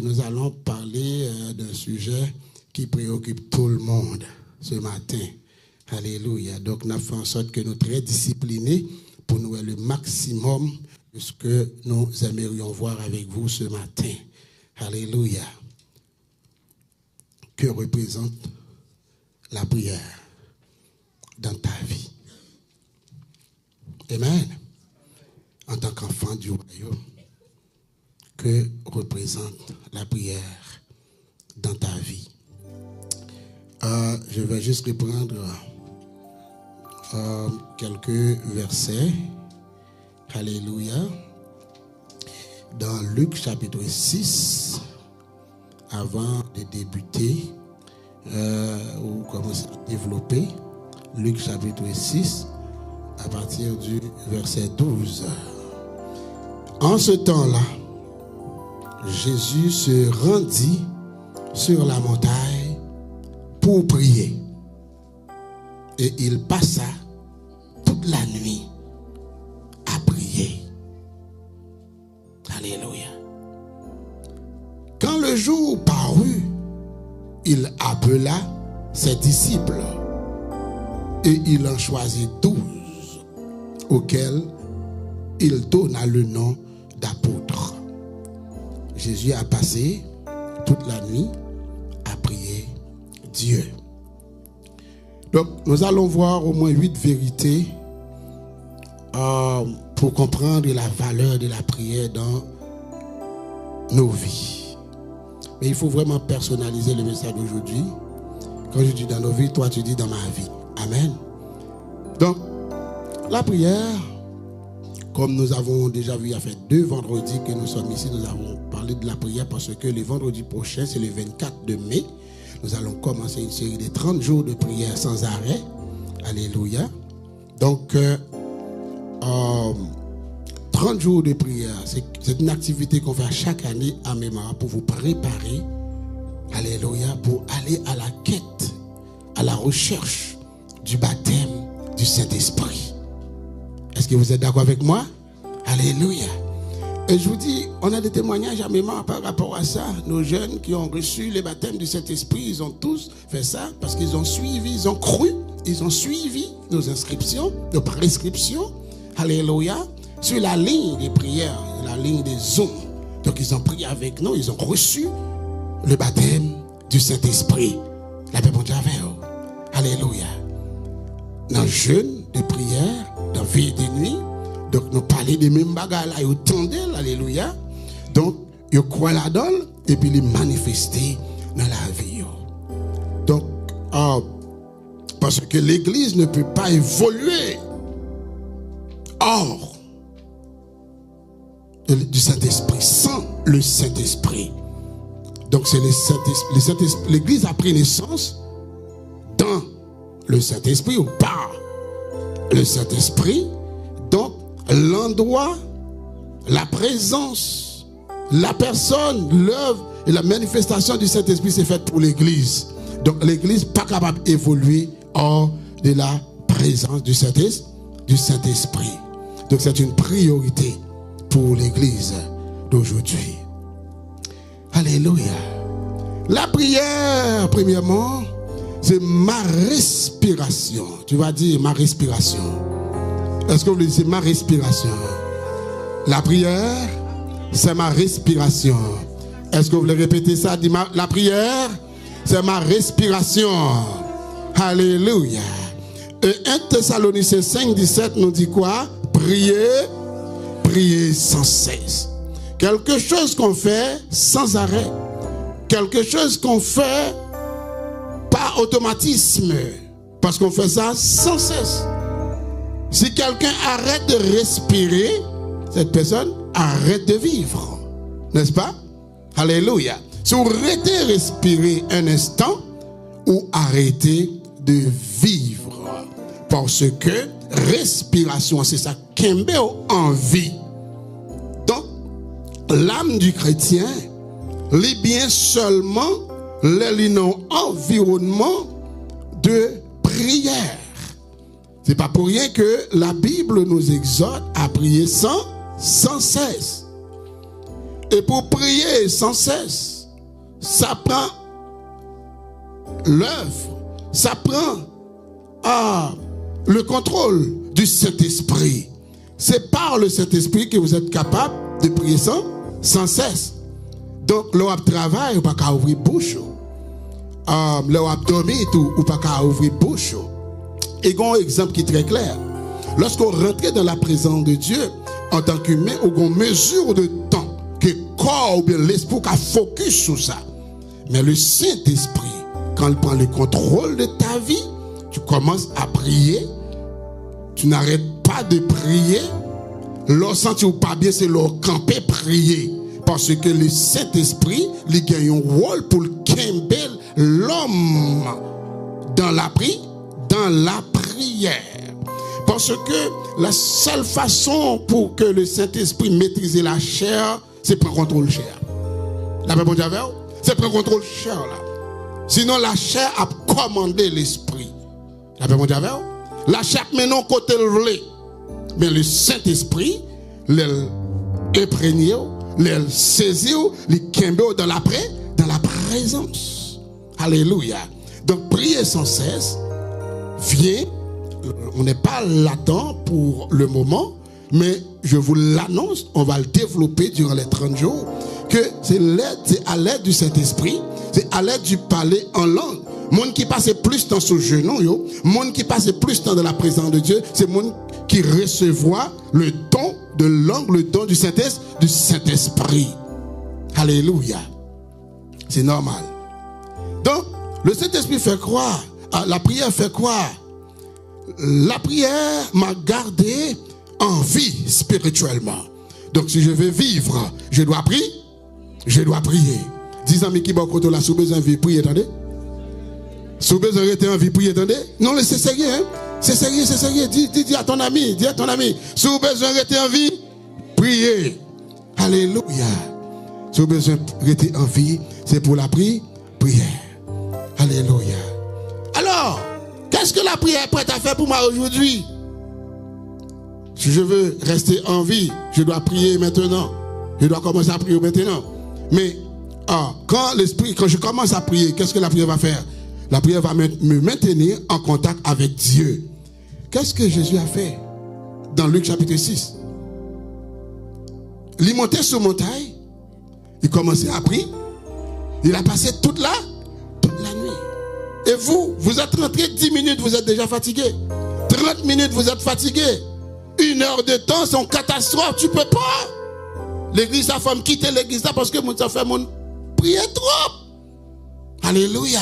nous allons parler d'un sujet qui préoccupe tout le monde ce matin. Alléluia. Donc, nous avons fait en sorte que nous sommes très disciplinés pour nous le maximum de ce que nous aimerions voir avec vous ce matin. Alléluia. Que représente la prière dans ta vie? Amen. En tant qu'enfant du royaume, que représente la prière dans ta vie? Je vais juste reprendre quelques versets. Alléluia. Dans Luc chapitre 6, avant de débuter, ou commencer à développer, Luc chapitre 6, à partir du verset 12. En ce temps-là, Jésus se rendit sur la montagne pour prier. Et il passa toute la nuit à prier. Alléluia. Quand le jour parut, il appela ses disciples et il en choisit 12 auxquels il donna le nom d'apôtres. Jésus a passé toute la nuit à prier Dieu. Donc, nous allons voir au moins 8 vérités pour comprendre la valeur de la prière dans nos vies. Mais il faut vraiment personnaliser le message d'aujourd'hui. Quand je dis dans nos vies, toi tu dis dans ma vie. Amen. Donc, la prière, comme nous avons déjà vu, il y a fait 2 vendredis que nous sommes ici, nous avons parlé de la prière parce que le vendredi prochain, c'est le 24 de mai. Nous allons commencer une série de 30 jours de prière sans arrêt. Alléluia. Donc, 30 jours de prière, c'est une activité qu'on fait chaque année à mémoire pour vous préparer, alléluia, pour aller à la quête, à la recherche du baptême du Saint-Esprit. Est-ce que vous êtes d'accord avec moi? Alléluia. Et je vous dis, on a des témoignages à mémoire par rapport à ça. Nos jeunes qui ont reçu le baptême du Saint-Esprit, ils ont tous fait ça parce qu'ils ont suivi, ils ont cru, ils ont suivi nos inscriptions, nos prescriptions. Alléluia. Sur la ligne des prières, la ligne des Zoom. Donc ils ont prié avec nous, ils ont reçu le baptême du Saint-Esprit. La paix pour Dieu avec eux. Alléluia. Dans le jeûne de prière, dans la veille de nuit, donc nous parlons des mêmes bagages là, ils tendent, alléluia. Donc, ils croient là-dedans et puis ils manifestent dans la vie. Donc, parce que l'Église ne peut pas évoluer hors du Saint-Esprit, sans le Saint-Esprit. Donc, c'est le Saint-Esprit. L'Église a pris naissance dans le Saint-Esprit ou par le Saint-Esprit. Donc, l'endroit, la présence, la personne, l'œuvre et la manifestation du Saint-Esprit, c'est fait pour l'Église. Donc, l'Église n'est pas capable d'évoluer hors de la présence du Saint-Esprit. Donc, c'est une priorité pour l'Église d'aujourd'hui. Alléluia. La prière, premièrement, c'est ma respiration. Tu vas dire ma respiration. Est-ce que vous le dites, c'est ma respiration? La prière, c'est ma respiration. Est-ce que vous voulez répéter ça? Dis la prière, c'est ma respiration. Alléluia. Et 1 Thessaloniciens 5, 17 nous dit quoi? Priez sans cesse. Quelque chose qu'on fait sans arrêt. Quelque chose qu'on fait par automatisme. Parce qu'on fait ça sans cesse. Si quelqu'un arrête de respirer, cette personne arrête de vivre. N'est-ce pas? Alléluia. Si vous arrêtez de respirer un instant, ou arrêtez de vivre. Parce que respiration, c'est ça qu'aime en vie. Donc, l'âme du chrétien, les bien seulement l'environnement de prière. C'est pas pour rien que la Bible nous exhorte à prier sans cesse. Et pour prier sans cesse, ça prend l'œuvre, ça prend le contrôle du Saint-Esprit. C'est par le Saint-Esprit que vous êtes capable de prier sans cesse. Donc, l'on travaille, ou pas qu'à ouvrir bouche. L'on dormir, ou pas qu'à ouvrir bouche. Et il y a un exemple qui est très clair. Lorsqu'on rentre dans la présence de Dieu, en tant qu'humain, on mesure de temps que le corps ou bien l'esprit a focus sur ça. Mais le Saint-Esprit, quand il prend le contrôle de ta vie, tu commences à prier, tu n'arrêtes pas de prier. Lorsque tu n'es pas bien, c'est leur camper prier. Parce que le Saint-Esprit, il gagne un rôle pour camper l'homme dans la prière. Parce que la seule façon pour que le Saint-Esprit maîtrise la chair, c'est prendre contrôle chair. La même chose, c'est prendre contrôle chair là. Sinon la chair a commandé l'esprit. La même chose, la chair maintenant côté le volet. Mais le Saint-Esprit, l'imprégné, le saisir, le kembe dans la présence. Alléluia. Donc prier sans cesse vient. On n'est pas là-dedans pour le moment, mais je vous l'annonce, on va le développer durant les 30 jours, que c'est à l'aide du Saint-Esprit, c'est à l'aide du parler en langue. Monde qui passe plus temps sur le genou, monde qui passe plus temps dans la présence de Dieu, c'est monde qui recevra le don de langue, le don du Saint-Esprit. Alléluia. C'est normal. Donc, le Saint-Esprit fait croire, la prière fait croire. La prière m'a gardé en vie spirituellement. Donc si je veux vivre, je dois prier. Dis amis qui bon côté là, sous besoin de vie, prier, attendez. Sous besoin de en vie, prier, attendez. Non, c'est sérieux, hein? C'est sérieux. Dis à ton ami, sous besoin de en vie, prier. Alléluia. Sous besoin de en vie, c'est pour la prière. Alléluia. Alors, qu'est-ce que la prière est prête à faire pour moi aujourd'hui? Si je veux rester en vie, je dois prier maintenant. Je dois commencer à prier maintenant. Mais quand je commence à prier, qu'est-ce que la prière va faire? La prière va me maintenir en contact avec Dieu. Qu'est-ce que Jésus a fait dans Luc chapitre 6? Il montait sur montagne, il commençait à prier, il a passé toute la nuit. Et vous êtes rentré 10 minutes, vous êtes déjà fatigué. 30 minutes, vous êtes fatigué. 1 heure de temps, c'est une catastrophe, tu ne peux pas. L'église, ça fait me quitter l'église là parce que ça fait mon prier trop. Alléluia.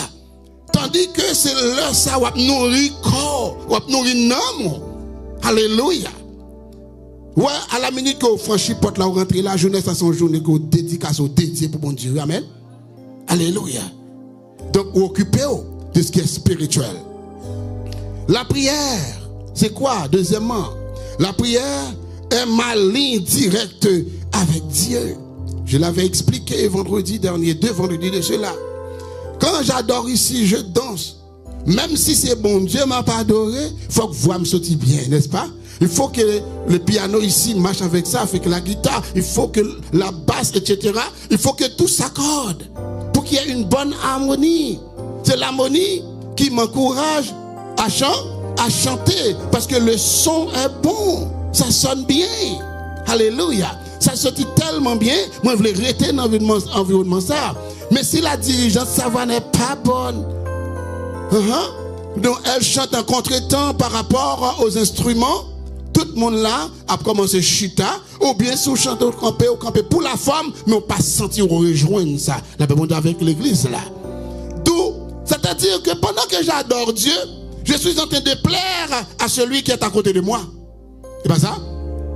Tandis que c'est là, ça va nourrir corps, va nourrir âme. Alléluia. Ouais, à la minute que vous franchissez porte là, vous rentrez là, journée, ça son journée que vous dédiée pour mon Dieu. Amen. Alléluia. Donc, vous occupez-vous de ce qui est spirituel. La prière, c'est quoi? Deuxièmement, la prière est ma ligne directe avec Dieu. Je l'avais expliqué vendredi dernier, 2 vendredis de cela. Quand j'adore ici, je danse. Même si c'est bon, Dieu m'a pas adoré, il faut que voix me sorte bien, n'est-ce pas? Il faut que le piano ici marche avec ça, avec la guitare, il faut que la basse, etc. Il faut que tout s'accorde pour qu'il y ait une bonne harmonie. C'est l'harmonie qui m'encourage à chanter parce que le son est bon, ça sonne bien. Alléluia. Ça sonne tellement bien, moi je voulais rester dans l'environnement ça. Mais si la dirigeante, ça va n'est pas bonne. Donc elle chante en contre-temps par rapport aux instruments. Tout le monde là a commencé chita, ou bien si on chante au campé, pour la femme, mais on pas senti rejoindre ça. La demande avec l'église là. D'où, c'est-à-dire que pendant que j'adore Dieu, je suis en train de plaire à celui qui est à côté de moi. C'est pas ça?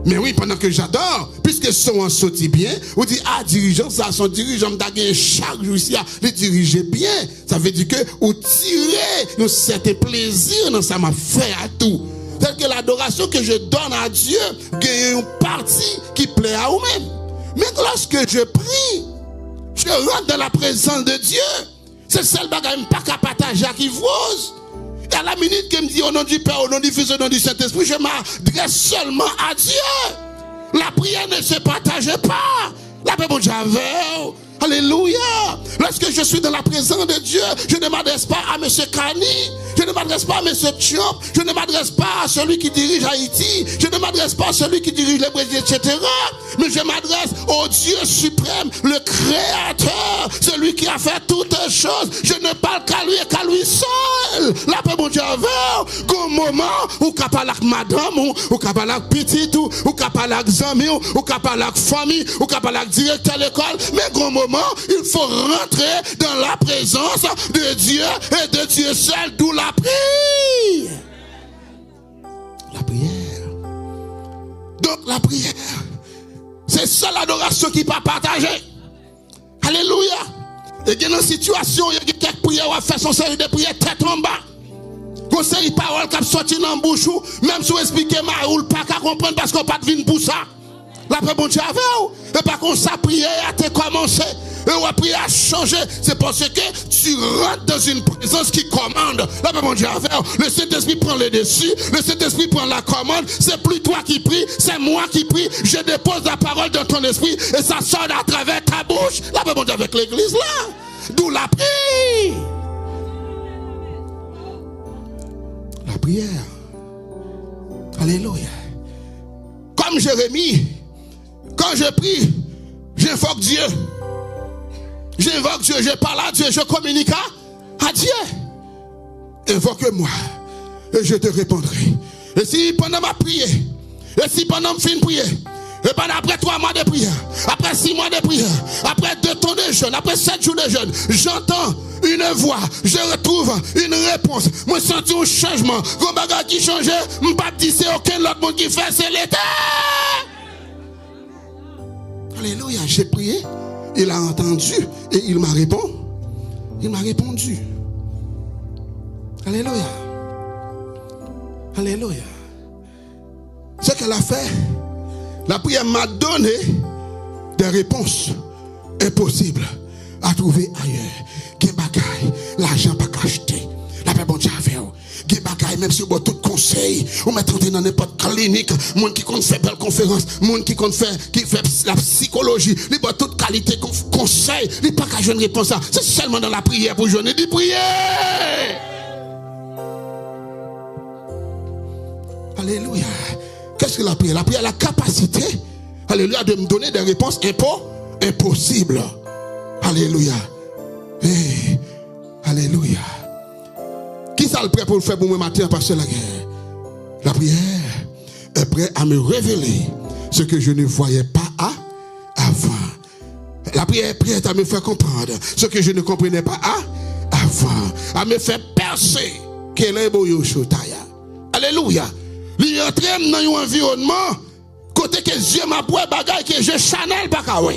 Mais oui, pendant que j'adore, puisque son en sorti bien, on dit, dirigeant, ça, son dirigeant m'a gagné chaque jour ici, les diriger bien. Ça veut dire que, ou tirer un certain plaisir dans ça m'a fait à tout. C'est que l'adoration que je donne à Dieu, gagne une partie qui plaît à vous-même. Mais lorsque je prie, je rentre dans la présence de Dieu. C'est le seul bagage pas qu'à partager qui vous. Et à la minute qu'il me dit au nom du Père, au nom du Fils, au nom du Saint-Esprit, je m'adresse seulement à Dieu. La prière ne se partage pas. La paix, bon, j'avais. Alléluia. Lorsque je suis dans la présence de Dieu, je ne m'adresse pas à M. Kani, je ne m'adresse pas à M. Trump, je ne m'adresse pas à celui qui dirige Haïti, je ne m'adresse pas à celui qui dirige les Brésil, etc. Mais je m'adresse au Dieu suprême, le Créateur, celui qui a fait toutes choses. Je ne parle qu'à lui et qu'à lui seul. La paix, mon Dieu, avec un moment où qu'à parler avec madame, ou qu'à parler avec petite, ou qu'à parler avec amis, ou qu'à parler avec famille, ou qu'à parler avec directeur de l'école. Mais un moment, il faut rentrer dans la présence de Dieu et de Dieu seul, d'où la prière. La prière. Donc la prière, c'est ça l'adoration qui peut partager. Alléluia. Et il y a une situation, il y a quelques prières, on va faire son série de prières tête en bas. Une série de paroles qui sortent dans la bouche, même si vous expliquez, ou pas qu'à comprendre parce qu'on n'a pas de vie pour ça. La paix, bon Dieu, avec vous. Et par contre, sa prière a commencé. Et on a prié à changer. C'est parce que tu rentres dans une présence qui commande. La paix, bon Dieu, avec vous. Le Saint-Esprit prend le dessus. Le Saint-Esprit prend la commande. C'est plus toi qui prie, c'est moi qui prie. Je dépose la parole dans ton esprit et ça sort à travers ta bouche. La paix, bon Dieu, avec l'église là. D'où la prière. La prière. Alléluia. Comme Jérémie, quand je prie, j'invoque Dieu. J'invoque Dieu, je parle à Dieu, je communique à Dieu. Invoque-moi et je te répondrai. Et si pendant ma prière, et si pendant ma fin de prière, et pendant après 3 mois de prière, après 6 mois de prière, après 2 temps de jeûne, après 7 jours de jeûne, j'entends une voix, je retrouve une réponse. Moi, je sens un changement. Quand bagage qui change, je ne peux pas dire c'est aucun autre monde qui fait, c'est l'État. Alléluia, j'ai prié, il a entendu et il m'a répondu. Il m'a répondu. Alléluia. Alléluia. Ce qu'elle a fait, la prière m'a donné des réponses impossibles à trouver ailleurs. Qui bagaille, l'argent pas acheter. La paix bon Dieu avec vous. Qui bagaille, même si vous avez tout conseil, vous mettez dans n'importe quelle clinique, monde qui compte faire belle conférence, monde qui compte faire, qui fait la psychologie, il a toute qualité conseil, il pas qu'à jouer une réponse. C'est seulement dans la prière pour jouer. Dit prier. Alléluia. Qu'est-ce que la prière? La prière a la capacité, alléluia, de me donner des réponses impossibles. Alléluia. Hey, alléluia. Qui ça le prêt pour le faire pour moi matin, pasteur la guerre? La prière est prête à me révéler ce que je ne voyais pas avant. La prière est prête à me faire comprendre ce que je ne comprenais pas avant. À me faire percer qu'elle est beau yoshotaya. Alléluia. Il entre dans un environnement côté que Dieu m'a pris bagaille que je chanel pas capable.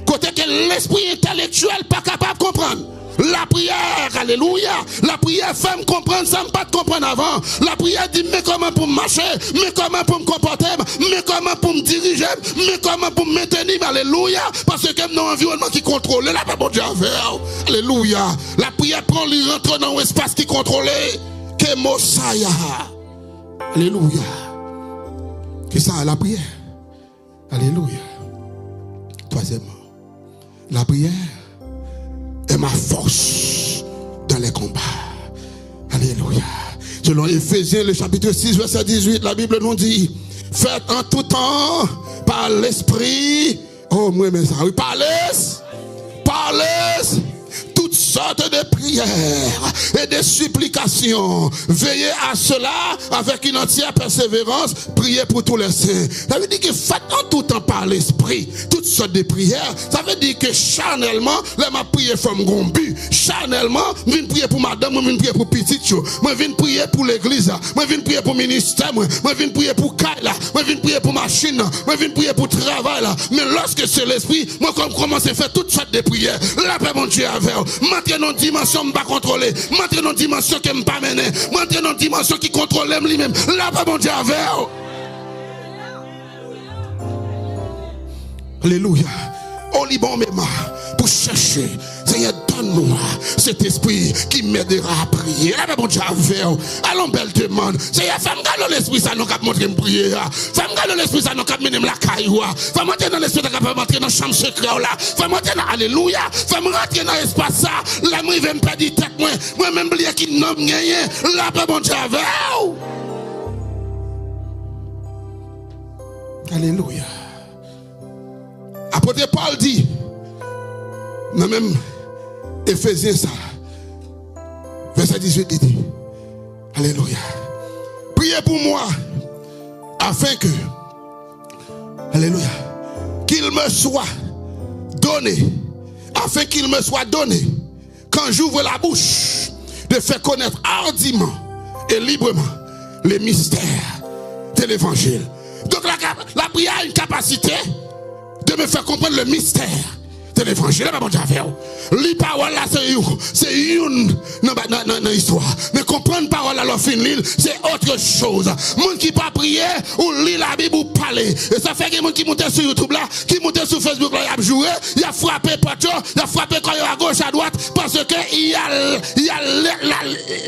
Côté que l'esprit intellectuel pas capable de comprendre. La prière, alléluia. La prière fait me comprendre ça, me pas de comprendre avant. La prière dit mais comment pour marcher, mais comment pour me comporter, mais comment pour me diriger, mais comment pour me maintenir, alléluia. Parce que dans un environnement qui contrôle, la paix bon Dieu avec. Alléluia. La prière prend lui rentre dans un espace qui contrôle. Que Mosaya. Alléluia. Que ça la prière. Alléluia. Troisièmement, la prière est ma force dans les combats. Alléluia. Selon Éphésiens, le chapitre 6, verset 18, la Bible nous dit: faites en tout temps par l'esprit. Oh, moi, mais ça, oui, par toutes sortes de prières et de supplications. Veillez à cela avec une entière persévérance. Priez pour tous les saints. Ça veut dire que faites en tout temps par l'esprit toutes sortes de prières. Ça veut dire que charnellement, là, ma prière from Gombi. Charnellement, je viens prier pour madame, je viens prier pour petite chose. Je viens prier pour l'église. Je viens prier pour le ministère. Je viens prier pour Kaila. Je viens prier pour machine. Je viens prier pour travail. Mais lorsque c'est l'esprit, moi, quand je commence à faire toutes sortes de prières, la paix, mon Dieu, avec m'entrer dans une dimension que je ne peux pas contrôler. M'entrer dans une dimension que je ne peux pas mener. M'entrer dans une dimension qui contrôle lui-même. La paix, mon Dieu, avec. Alléluia. Au Liban, pour chercher. Seigneur, donne-moi cet esprit qui m'aidera à prier. Eh bon Dieu, allons belle demande. Seigneur, fais-moi dans l'esprit, ça nous cap montrer me prier. Fais-moi dans l'esprit, ça nous cap mener la caillou. Fais-moi dans l'esprit, ça cap rentrer dans la chambre secrète là. Fais-moi dans, alléluia. Fais-moi rentrer dans l'espace ça. Là, moi, je vais me perdre tête, moi, même oublier qui nomme gagné. Là, bon Dieu, alléluia. Apôtre Paul dit, dans même Éphésiens ça, verset 18, il dit, alléluia. Priez pour moi, afin que, alléluia, qu'il me soit donné, afin qu'il me soit donné, quand j'ouvre la bouche, de faire connaître hardiment et librement les mystères de l'évangile. Donc la prière a une capacité de me faire comprendre le mystère de l'évangile. Les paroles là, c'est une dans l'histoire. Mais comprendre parole à fin l'île, c'est autre chose. Monde qui pas prier, ou lit la Bible ou parler. Et ça fait que les gens qui montent sur YouTube là, qui montent sur Facebook là, il a joué, il a frappé poteau, il a frappé quand il à gauche, à droite, parce que il y a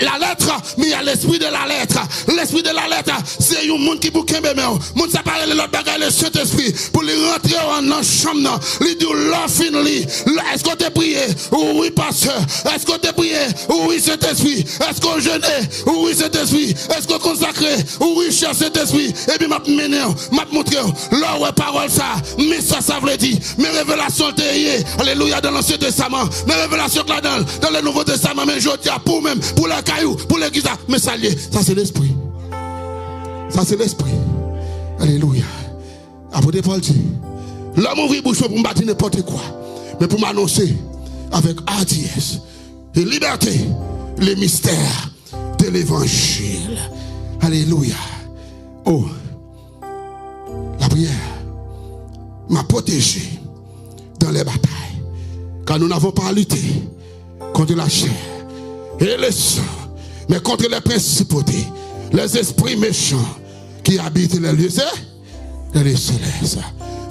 la lettre, mais il y a l'esprit de la lettre. L'esprit de la lettre, c'est un monde qui bouquin bébé. Monde ça parle de l'autre bagaille, le Saint-Esprit, pour les rentrer en chambre, lui dire l'offre. Est-ce qu'on t'a prié? Oui, pasteur. Est-ce qu'on t'a prié? Oui, Saint-Esprit. Est-ce qu'on jeûnait? Oui, Saint-Esprit. Est-ce qu'on consacré? Oui, cher Saint-Esprit. Et puis, m'a montré, là où est parole ça, mais ça veut dire, mes révélations t'ayez, alléluia, dans l'Ancien Testament, mes révélations là dans le Nouveau Testament, mais je dis pour même, pour le caillou, pour l'église, mais ça lié, ça c'est l'esprit. Ça c'est l'esprit. Alléluia. Apôtre Paul dit, l'homme ouvre bouche pour me battre n'importe quoi. Mais pour m'annoncer avec hardiesse et liberté les mystères de l'évangile. Alléluia. Oh, la prière m'a protégé dans les batailles. Car nous n'avons pas à lutter contre la chair et le sang, mais contre les principautés, les esprits méchants qui habitent les lieux célestes.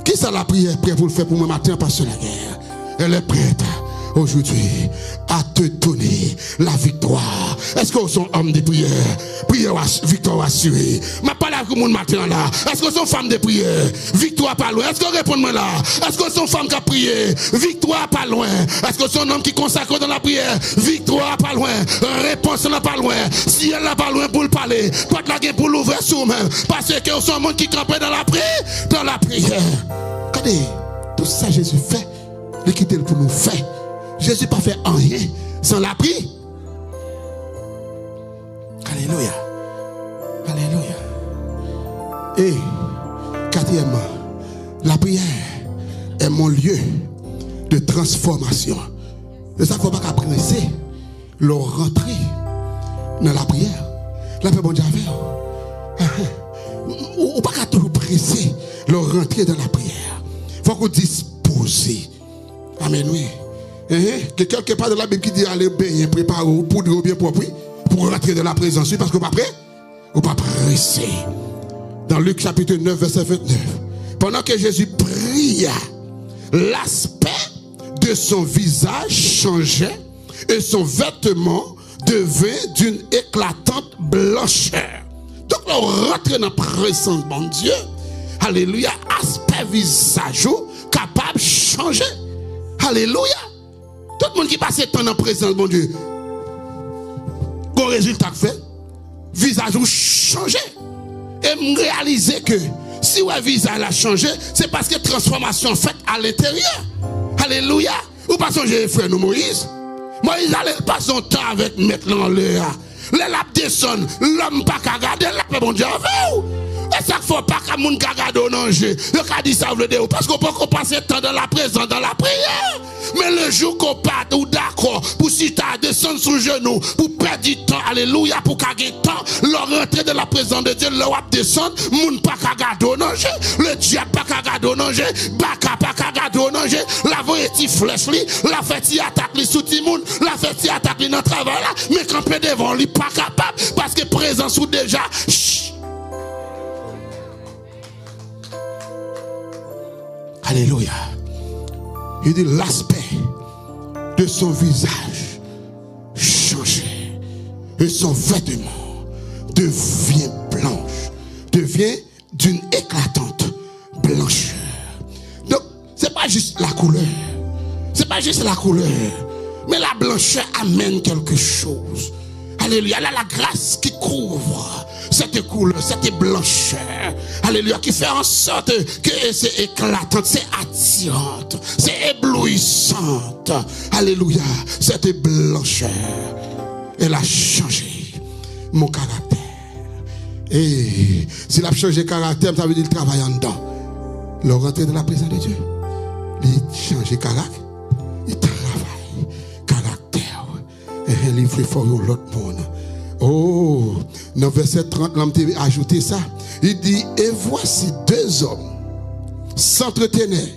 Qui ça la prière prête pour le faire pour moi matin parce que la guerre? Elle est prête aujourd'hui à te donner la victoire. Est-ce que vous sont hommes de prière? Prière, victoire assurée. Ma parole avec mon matin là. Est-ce que vous sont femmes de prière? Victoire pas loin. Est-ce que vous répondez là? Est-ce que vous sont femmes qui prient? Victoire pas loin. Est-ce que vous sont hommes qui consacrent dans la prière? Victoire pas loin. Réponse là pas loin. Si elle n'a pas loin pour le parler, pas de la guerre pour l'ouvrir sur même. Parce que vous sont monde qui campent dans la prière. Dans la prière. Regardez, tout ça Jésus fait. L'équité pour nous faire. Jésus n'a pas fait rien sans la prière. Alléluia. Alléluia. Et quatrièmement, la prière est mon lieu de transformation. Et ça ne faut pas qu'à presser leur rentrer dans la prière. La paix bon Dieu avec. Ou pas qu'à toujours presser leur rentrer dans la prière. Il faut qu'on dispose. Amen, oui. Quelque part dans la Bible qui dit allez baigner, préparez-vous, poudre bien propre pour rentrer dans la présence. Parce que vous pas prêt? Vous pas pressé. Dans Luc chapitre 9, verset 29. Pendant que Jésus pria, l'aspect de son visage changeait et son vêtement devint d'une éclatante blancheur. Donc là, on rentre dans la présence de mon Dieu. Alléluia. Aspect visage capable de changer. Alléluia. Tout le monde qui passe temps dans la présence de mon Dieu. Bon résultat fait, visage ou changé. Et me réaliser que si le visage a changé, c'est parce que transformation faite à l'intérieur. Alléluia. Ou pas songer frère nous Moïse. Moïse allait passer son temps avec mettre en l'air. Les lap descend, l'homme pas qu'à garder, la bon Dieu avec. Et ça ne faut pas que moun ka gade au danger. Le cas dit ça veut dire parce qu'on peut passer temps dans la présence, dans la prière. Mais le jour qu'on part ou d'accord pour si t'as descendre sous genou, pour perdre du temps, alléluia, pour gagner temps, leur rentrer dans la présence de Dieu, leur descendre, moun pas qu'à garde au danger, le diable pas qu'à garde au danger, baka pas qu'à garde au danger, la voie ti flèche li, la fait ti attaque li sous ti moun, la fait ti attaque li dans travail là, mais quand peut devant li pas capable parce que présence ou déjà alléluia. Il dit l'aspect de et son visage changeait. Et son vêtement devient blanche, devient d'une éclatante blancheur. Donc, c'est pas juste la couleur. C'est pas juste la couleur. Mais la blancheur amène quelque chose. Alléluia. Là, la grâce qui couvre cette couleur, cette blancheur. Alléluia. Qui fait en sorte que c'est éclatante, c'est attirante, c'est éblouissante. Alléluia. Cette blancheur, elle a changé mon caractère. Et s'il a changé le caractère, ça veut dire qu'il travaille en dedans. Le rentrer dans la présence de Dieu, il change le caractère. Il travaille caractère et il livre fort l'autre monde. Oh, dans verset 30, l'homme a ajouté ça. Il dit, et voici deux hommes s'entretenaient.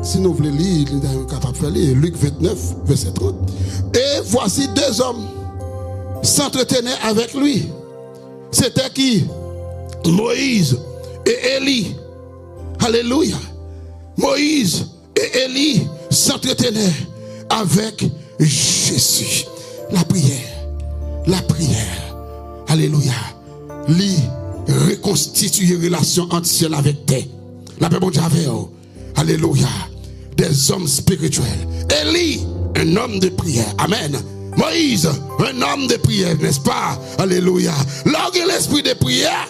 Si nous voulons lire, nous sommes capables de lire Luc 29, verset 30. Et voici deux hommes s'entretenaient avec lui. C'était qui? Moïse et Élie. Alléluia. Moïse et Élie s'entretenaient avec Jésus. La prière, alléluia, lui reconstitue une relation entre ciel avec terre. La paix, bon Dieu, alléluia, des hommes spirituels. Élie, un homme de prière, amen. Moïse, un homme de prière, n'est-ce pas? Alléluia. Lorsque l'esprit de prière,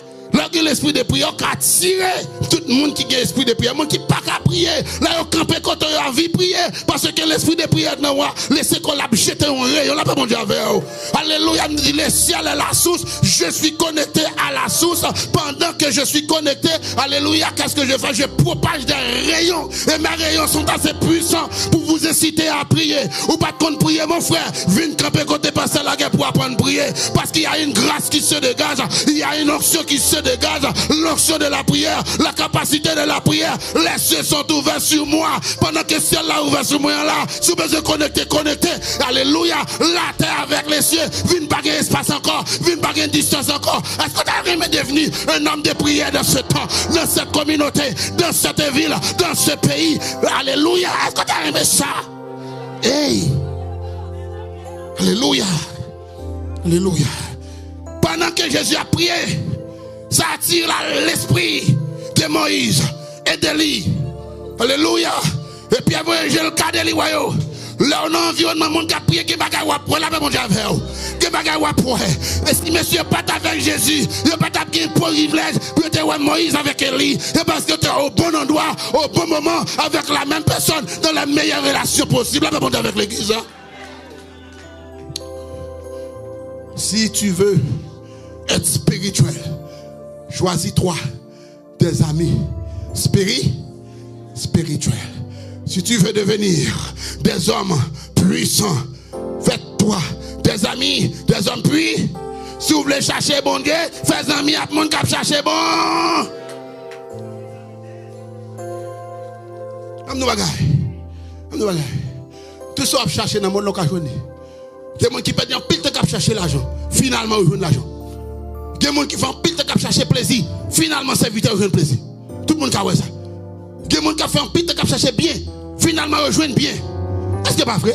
l'esprit de prière qui attire tout le monde qui a l'esprit de prière, le monde qui n'a pas qu'à prier, là, il a campé quand il a envie de prier, parce que l'esprit de prière, laissez qu'on l'a jeté un rayon, là, pas mon Dieu avec vous. Alléluia, le ciel est la source, je suis connecté à la source, pendant que je suis connecté, alléluia, qu'est-ce que je fais? Je propage des rayons, et mes rayons sont assez puissants pour vous inciter à prier, ou pas de compte prier, mon frère, viens camper quand tu passes la guerre pour apprendre à prier, parce qu'il y a une grâce qui se dégage, il y a une onction qui se dégage, l'onction de la prière, la capacité de la prière. Les cieux sont ouverts sur moi. Pendant que le ciel là ouvert sur moi là, si vous besoin connecter. Alléluia. La terre avec les cieux. Vine pas un espace encore. Vine pas une distance encore. Est-ce que tu as jamais devenu un homme de prière dans ce temps, dans cette communauté, dans cette ville, dans ce pays? Alléluia. Est-ce que tu as aimé ça? Hey. Alléluia. Alléluia. Pendant que Jésus a prié, ça attire l'esprit de Moïse et d'Élie. Alléluia. Et puis après, j'ai le cas d'Élie. Là, on a environnement, mon gars prié, qui va gagner pour la mon Dieu avec vous. Qui va gagner pour. Et si monsieur pas avec Jésus, il pas gagner pour privilège, pour être Moïse avec Élie. Et parce que tu es au bon endroit, au bon moment, avec la même personne, dans la meilleure relation possible. Là, mon Dieu avec l'église. Si tu veux être spirituel, choisis-toi des amis spirituels. Si tu veux devenir des hommes puissants, fais-toi des amis, des hommes puissants. Si vous voulez chercher bon Dieu, fais amis à tout le monde qui chercher bon. Tout ça à chercher dans le monde local. Il y a des gens qui perdent un pile de cap chercher l'argent. Finalement, ils rejoignent l'argent. Il y a des gens qui font un pile de cap chercher plaisir. Finalement, c'est vite rejoindre plaisir. Tout le monde a ça. Il y a des gens qui font un pile de cap chercher bien. Finalement, rejoignent bien. Est-ce que c'est pas vrai?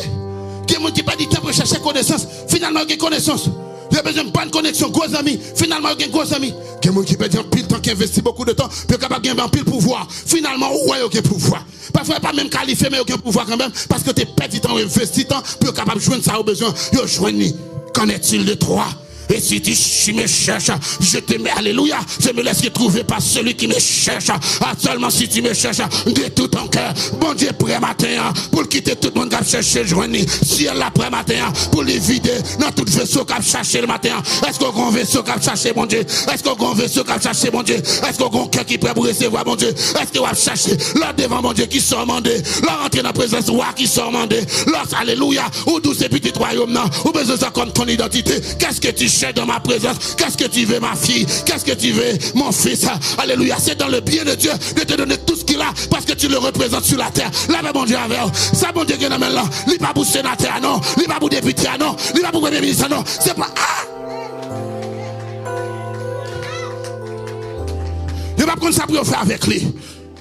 Il y a des gens qui perdent du temps pour chercher connaissance. Finalement, ils ont connaissance. Il y a besoin de bonne connexion, gros amis. Finalement, il y a gros amis. Il y a des gens qui perdent un pile de temps, qui investissent beaucoup de temps, pour capable de gagner un pile pouvoir. Finalement, ouais, il y a pouvoir. Parfois, pas même qualifié, mais aucun pouvoir quand même, parce que tu perds du temps, investi temps, pour capable de joindre ça au besoin. Yo, joignez. Qu'en est-il de toi? Et si tu me cherches, je te mets, alléluia, je me laisse trouver par celui qui me cherche. Seulement si tu me cherches de tout ton cœur. Bon Dieu, prêt matin, pour quitter tout le monde qui a cherché, joindre. Si elle l'a prêt matin, pour les vider dans tout vaisseau qui a cherché le matin. Est-ce qu'on a un vaisseau qui a cherché, mon Dieu? Est-ce qu'on a un vaisseau qui a cherché, mon Dieu? Est-ce qu'on a un cœur qui est prêt pour recevoir, mon Dieu? Est-ce qu'on va chercher là devant, mon Dieu, qui sort mandé? Là, rentrer dans la présence, roi qui sort mandé. Là, alléluia, ou douce et petit royaume, ou besoin de comme ton identité. Qu'est-ce que tu cherches dans ma présence? Qu'est-ce que tu veux, ma fille? Qu'est-ce que tu veux, mon fils? Alléluia, c'est dans le bien de Dieu de te donner tout ce qu'il a parce que tu le représentes sur la terre. Là, mon Dieu, avec ça, mon Dieu, qui est là, il n'est pas pour sénateur, non, il n'est pas pour député, non, il n'est pas pour premier ministre, non, c'est pas. Il va prendre ça pour faire avec lui.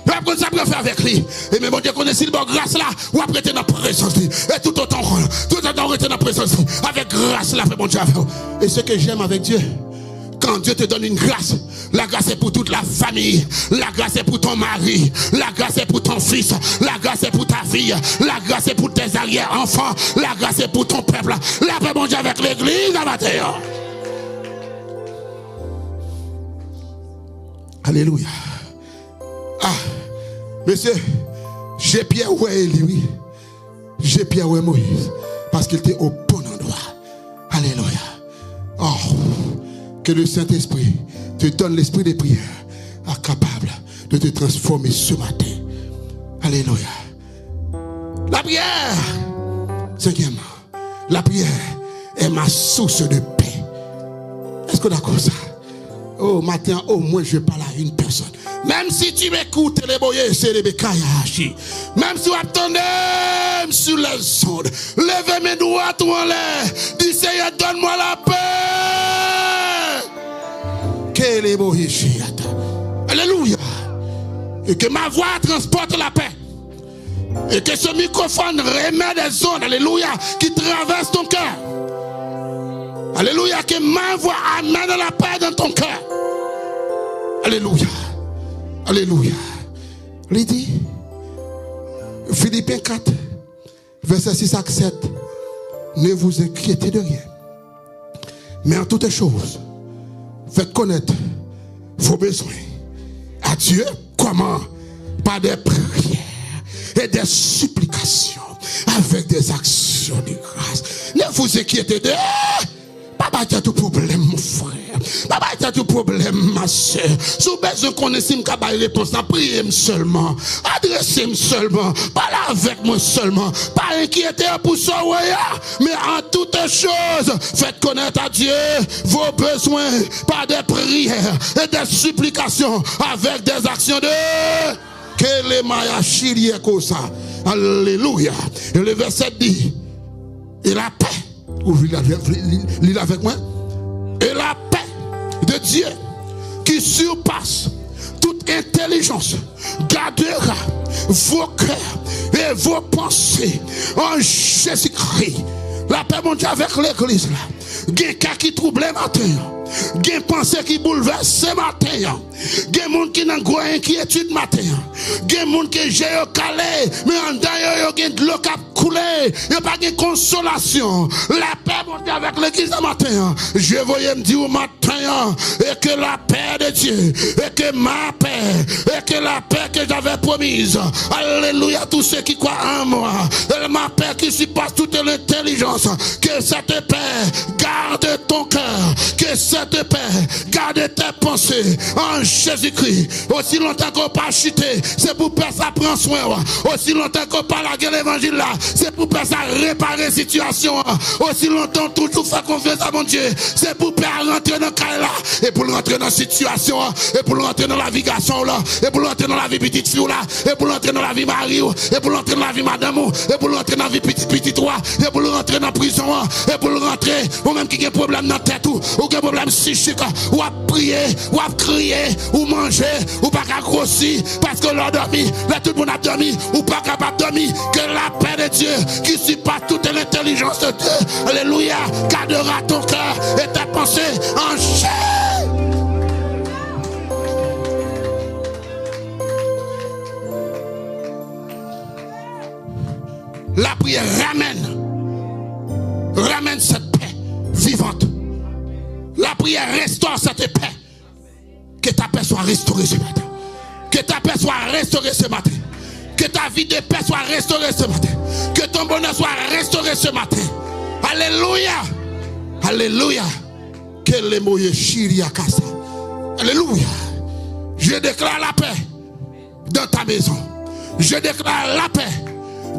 Vous apprenez ça pour faire avec lui. Et même bon Dieu connaît si le bon grâce là, ou après dans la présence. Et tout autant rester dans la présence. Avec grâce là, fait bon Dieu avec vous. Et ce que j'aime avec Dieu, quand Dieu te donne une grâce, la grâce est pour toute la famille, la grâce est pour ton mari, la grâce est pour ton fils, la grâce est pour ta fille, la grâce est pour tes arrière-enfants, la grâce est pour ton peuple. La paix bon Dieu avec l'église à matin. Alléluia. Ah, monsieur, j'ai Pierre ouais lui, j'ai Pierre ouais Moïse, parce qu'il était au bon endroit. Alléluia. Oh. Que le Saint-Esprit te donne l'esprit de prière capable de te transformer ce matin. Alléluia. La prière, cinquièmement, la prière est ma source de paix. Est-ce que d'accord ça? Oh, matin, au moins je parle à une personne. Même si tu m'écoutes, les boyers, c'est les bécailles. Même si vous attendez sur les ondes, levez mes doigts tout en l'air. Dis Seigneur, donne-moi la paix. Alléluia. Et que ma voix transporte la paix. Et que ce microphone remet des ondes, alléluia, qui traversent ton cœur. Alléluia, que ma voix amène la paix dans ton cœur. Alléluia. Alléluia. Il dit, Philippiens 4, verset 6 à 7, ne vous inquiétez de rien. Mais en toutes choses, faites connaître vos besoins à Dieu. Comment? Par des prières et des supplications, avec des actions de grâce. Ne vous inquiétez de rien. Papa, tu as tout problème, mon frère. Papa, tu as tout problème, ma soeur. Si vous avez besoin de connaître une réponse, priez seulement. Adressez-moi seulement. Parlez avec moi seulement. Pas inquiétez pour ça, mais en toutes choses, faites connaître à Dieu vos besoins par des prières et des supplications avec des actions de... Alléluia. Et le verset dit, et la paix, lis avec moi, et la paix de Dieu qui surpasse toute intelligence gardera vos cœurs et vos pensées en Jésus-Christ. La paix, mon Dieu, avec l'église là. Gen cas qui trouble matin. Gen pensée qui bouleverse ce matin. Gen monde qui n'a pas inquiétude matin. Gen monde qui j'ai calé, mais en d'ailleurs gen de l'eau qui coulé, il n'y a pas de consolation. La paix, mon Dieu, avec l'église ce matin. Je voyais me dire au matin, et que la paix de Dieu, et que ma paix, et que la paix que j'avais promise, alléluia, tous ceux qui croient en moi, et ma paix qui surpasse toute l'intelligence, que cette paix garde ton cœur, que cette paix garde tes pensées en Jésus-Christ. Aussi longtemps qu'on pas chuter, c'est pour que ça prend soin. Aussi longtemps qu'on pas la l'évangile là, c'est pour que ça réparer la situation. Aussi longtemps toujours faire confiance à mon Dieu, c'est pour rentrer dans le cas là, et pour rentrer dans la situation, et pour rentrer dans la vie garçon là, et pour rentrer dans la vie petite fille là, et pour rentrer dans la vie mari, et pour rentrer dans la vie madame, et pour rentrer dans la vie petite toi, et pour rentrer dans la prison, et pour rentrer, ou même qui a un problème dans la tête, ou qui a un problème psychique, ou à prier, ou à crier, ou manger, ou pas qu'à grossir, parce que l'on dormi, là tout le monde a dormi, ou pas capable de dormir, que la paix de Dieu, qui surpasse toute l'intelligence de Dieu, alléluia, gardera ton cœur et tes pensées en chair. La prière ramène cette paix vivante. La prière restaure cette paix. Que ta paix soit restaurée ce matin. Que ta paix soit restaurée ce matin. Que ta vie de paix soit restaurée ce matin. Que ton bonheur soit restauré ce matin. Alléluia. Alléluia. Alléluia. Je déclare la paix dans ta maison. Je déclare la paix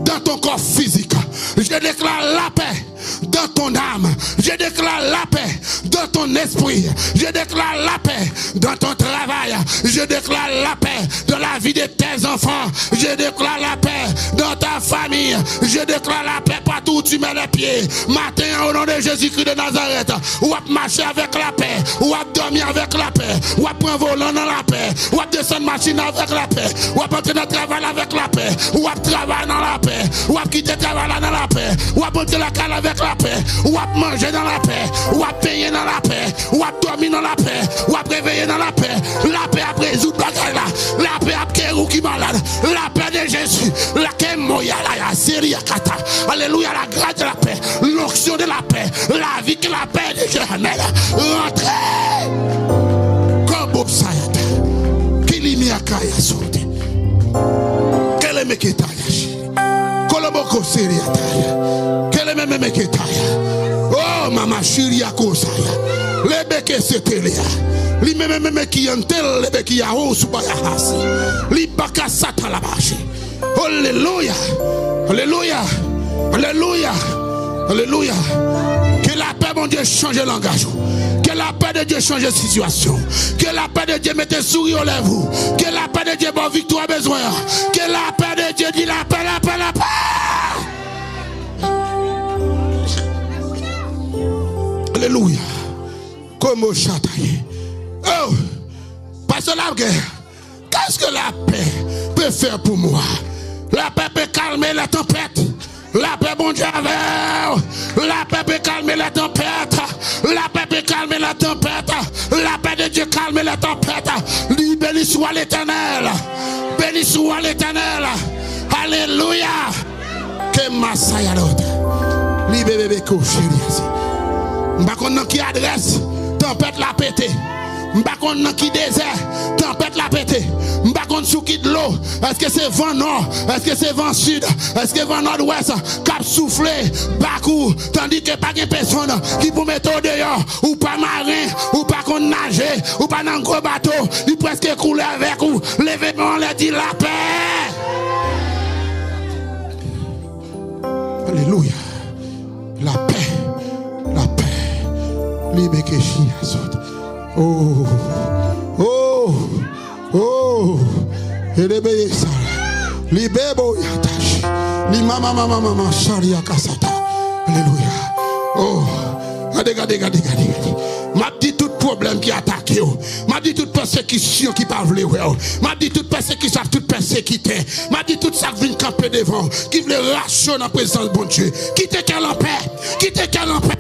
dans ton corps physique. Je déclare la paix dans ton âme. Je déclare la paix dans ton esprit. Je déclare la paix dans ton travail. Je déclare la paix dans la vie de tes enfants. Je déclare la paix dans ta famille. Je déclare la paix partout où tu mets les pieds. Matin, au nom de Jésus-Christ de Nazareth, ou à marcher avec la paix, ou à dormir avec la paix, ou à prendre volant dans la paix, ou à descendre machine avec la paix, ou à entrer dans le travail avec la paix, ou à travailler dans la paix, ou à quitter le travail dans la paix, ou à monter la cale avec la paix, ou à manger dans la paix, ou à payer dans la paix, ou à dormir dans la paix, ou à réveiller dans la paix. La paix a résoudre bagaille là, la paix a kérou qui malade, la paix de Jésus, la paix moya la série kata. Alléluia, la grâce de la paix, l'onction de la paix, la vie que la paix de Jésus. Rentrez comme Sayata. Kilimiakaya sote. Kele meketaya shi. Kolomoko seriataya. Kele memeketaya. Oh mama shiriako saya. Lebeke setelia. Li mememe ki yantel lebe ki yaho subaya hasi. Li baka sata la bashi. Alléluia. Alléluia. Alléluia. Alléluia. Que la paix, mon Dieu, change le langage. Que la paix de Dieu change la situation. Que la paix de Dieu mette sourire aux lèvres. Que la paix de Dieu bonne victoire besoin. Que la paix de Dieu dit la paix, la paix, la paix. Alléluia. Comme au châtaillé. Oh, parce que la guerre, qu'est-ce que la paix peut faire pour moi? La paix peut calmer la tempête. La paix, bon Dieu, la paix peut calmer la tempête. La paix peut calmer la tempête. La paix de Dieu calme la tempête. Béni soit l'Éternel. Béni soit l'Éternel. Alléluia. Que Masaya l'autre. Libérez ko chérie. M'bakon qui adresse. Tempête la pété. M'bakon qui désert. Tempête la pété. M'bakon sous qui de l'eau. Est-ce que c'est vent nord? Est-ce que c'est vent sud? Est-ce que vent nord-ouest? Cap soufflé, bakou. Tandis que pas de personne qui peut mettre au dehors. Ou pas marin, ou pas qu'on nager, ou pas dans un gros bateau. Il presque couler avec vous. Levez-moi, on leur dit la paix. Alléluia. La paix. La paix. Libekeshi azot. Oh. Oh. Oh. Elebeye sala. Libebo yatashi. Li mama sharia kasata. Alléluia. Oh. Regardez. M'a dit tout problème qui attaque yo. M'a dit toute persécution qui pas vle ouais. M'a dit toute persécution, toute persécuté. M'a dit tout ça qui vient camper devant, qui veut racheter dans présence bon Dieu. Quittez qu'elle en paix. Quittez qu'elle en paix.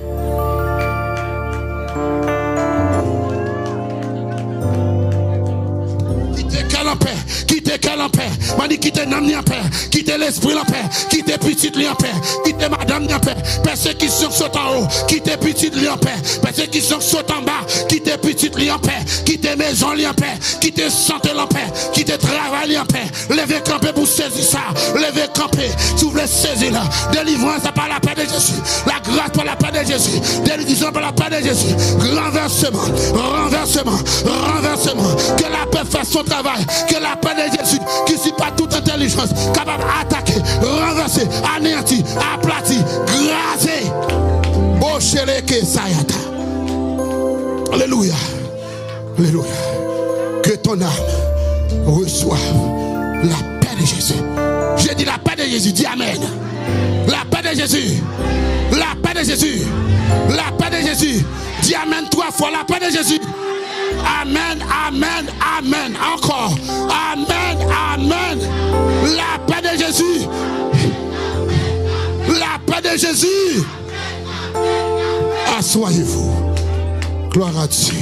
Quittez qu'elle en paix. M'a dit quittez l'âme en paix. Quittez l'esprit en paix. Quittez petite en paix. Quittez madame en paix. Persécution saute en haut. Quittez petite en paix. Persécution saute en bas. Quittez petite en paix. Quittez maison en paix. Quittez santé en paix. Quittez travail en paix. Levez camper pour saisir ça. Levez camper. Si vous voulez saisir là. Délivrance par la paix de Jésus. La grâce par la paix de Jésus. Délivrance par la paix de Jésus. Renversement. Que la paix fasse son travail. Que la paix de Jésus, qui n'est pas toute intelligence, capable d'attaquer, renverser, anéantir, aplatir, graser. Bocheleke sayata. Alléluia. Alléluia. Que ton âme reçoive la paix de Jésus. J'ai dit la paix de Jésus. Dis amen. La paix de Jésus. La paix de Jésus. La paix de Jésus. Dis amen 3 fois. La paix de Jésus. Amen, amen, amen. Encore. Amen, amen. La paix de Jésus. La paix de Jésus. Assoyez-vous. Gloire à Dieu.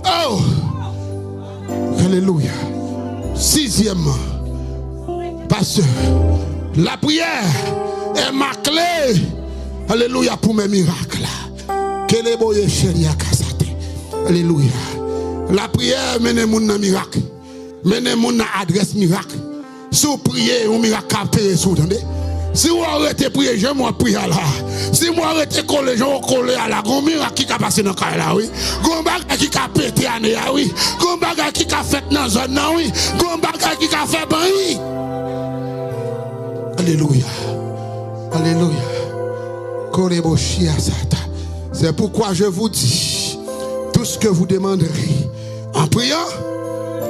Oh. Alléluia. 6e. Parce que la prière est ma clé. Alléluia pour mes miracles. Alléluia. La prière mène mon dans miracle. Mène mon dans adresse miracle. Si vous priez, un miracle capté, vous entendez? Si vous arrêtez de prier, je moi prier là. Si vous arrêtez de coller, je vais coller à la. Un miracle qui a passé dans le cas là, oui. Un bagage qui a pété à là, oui. Un bagage qui a fait dans la zone là, oui. Un bagage qui a fait oui. Alléluia. Alléluia. C'est pourquoi je vous dis, tout ce que vous demanderez en priant,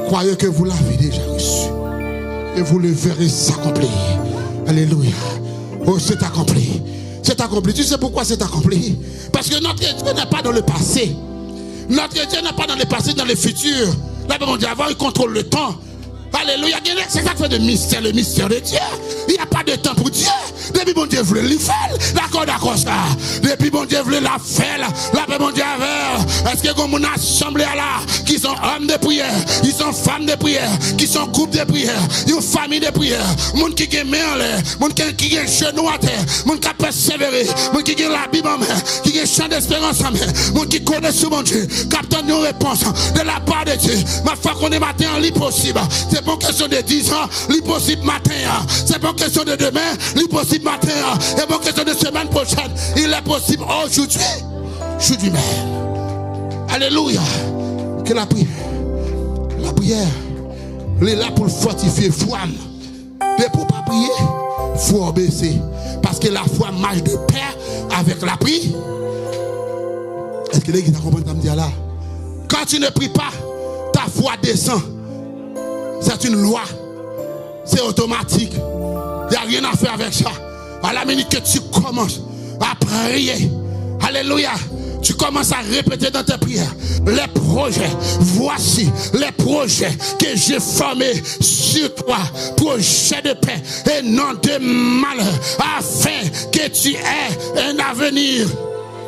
croyez que vous l'avez déjà reçu. Et vous le verrez s'accomplir. Alléluia. Oh, c'est accompli. C'est accompli. Tu sais pourquoi c'est accompli? Parce que notre Dieu n'est pas dans le passé. Notre Dieu n'est pas dans le passé, dans le futur. Là, mon Dieu, avant, il contrôle le temps. Alléluia. C'est ça qui fait de mystère, le mystère de Dieu. Il n'y a pas de temps pour Dieu. Depuis mon Dieu voulait le faire, d'accord ça. Depuis mon Dieu voulait la faire, là, mon Dieu avait. Est-ce que comme on a assemblé là, qui sont hommes de prière, ils sont femmes de prière, qui sont groupes de prière, une famille de prière, monde qui est main en l'air, monde qui est genou à terre, monde qui a persévéré, monde qui a la Bible en main, qui a chant d'espérance en main, monde qui connaît ce mon Dieu, capte une réponse de la part de Dieu. Ma foi qu'on est matin, l'impossible. C'est pas question de 10 ans, l'impossible matin. C'est pas question de demain, l'impossible matin. C'est pas question de semaine prochaine. Il est possible aujourd'hui. Aujourd'hui même. Alléluia. Que la prière, elle est là pour fortifier foi. Mais pour ne pas prier, il faut obéir. Parce que la foi marche de pair avec la prière. Est-ce que les gens comprennent ce que je dis là? Quand tu ne pries pas, ta foi descend. C'est une loi. C'est automatique. Il n'y a rien à faire avec ça. À la minute que tu commences à prier, alléluia, tu commences à répéter dans tes prières les projets. Voici les projets que j'ai formés sur toi. Projets de paix et non de malheur, afin que tu aies un avenir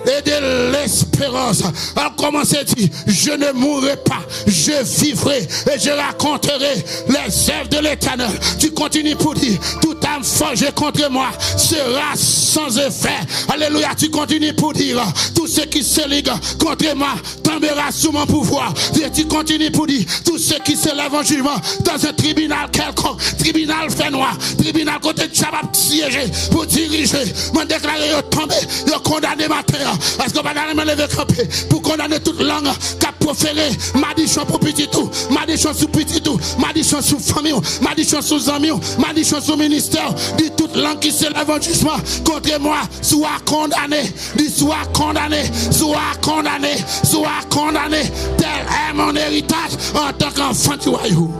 et de l'espérance. Alors commence à dire, je ne mourrai pas, je vivrai et je raconterai les œuvres de l'Éternel. Tu continues pour dire, toute âme forgée contre moi sera sans effet. Alléluia, tu continues pour dire, tout ce qui se ligue contre moi tombera sous mon pouvoir. Et tu continues pour dire, tout ce qui se lève en jugement dans un tribunal quelconque, tribunal fait noir, tribunal côté de Chabab siégé pour diriger, m'en déclarer tomber, le condamné ma terre. Est-ce qu'on va me lever camper pour condamner toute langue qui a proféré malédiction pour petit tout, malédiction sous petit tout, malédiction sous famille, malédiction sous amis, malédiction sous ministère, dit toute langue qui se lève en jugement contre moi, soit condamné, dit soit condamné, soit condamné, soit condamné. Tel est mon héritage en tant qu'enfant du royaume.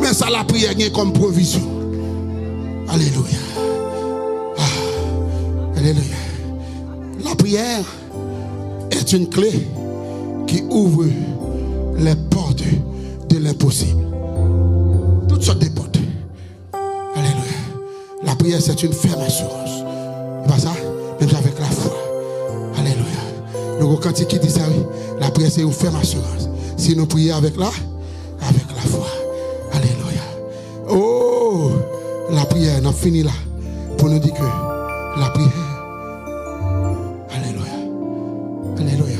Mais ça la prière est comme provision. Alléluia. Alléluia. La prière est une clé qui ouvre les portes de l'impossible. Toutes sortes de portes. Alléluia. La prière, c'est une ferme assurance. C'est pas ça? Même avec la foi. Alléluia. Le cantique qui dit ça, oui. La prière, c'est une ferme assurance. Si nous prions avec la foi. Alléluia. Oh, la prière, on a fini là. Pour nous dire que la prière. Alléluia. Alléluia.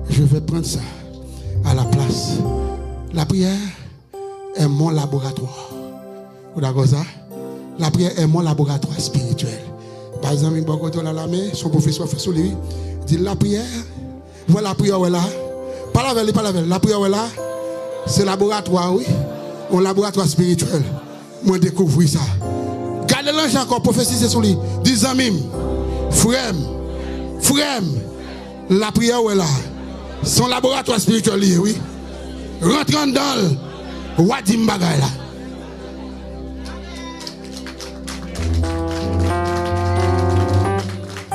Je vais prendre ça à la place. La prière est mon laboratoire. Vous d'accord ça? La prière est mon laboratoire spirituel. Par exemple, son professeur fait sur lui. Dit la prière. Voilà la prière est là. Pas la veille. La prière est là. C'est laboratoire, oui. Un laboratoire spirituel. Moi découvre ça. Gardez l'ange encore, prophétiser sur lui. Dis amis, frère, la prière est là. Son laboratoire spirituel, oui. Rentrons dans le Wadim Bagay là.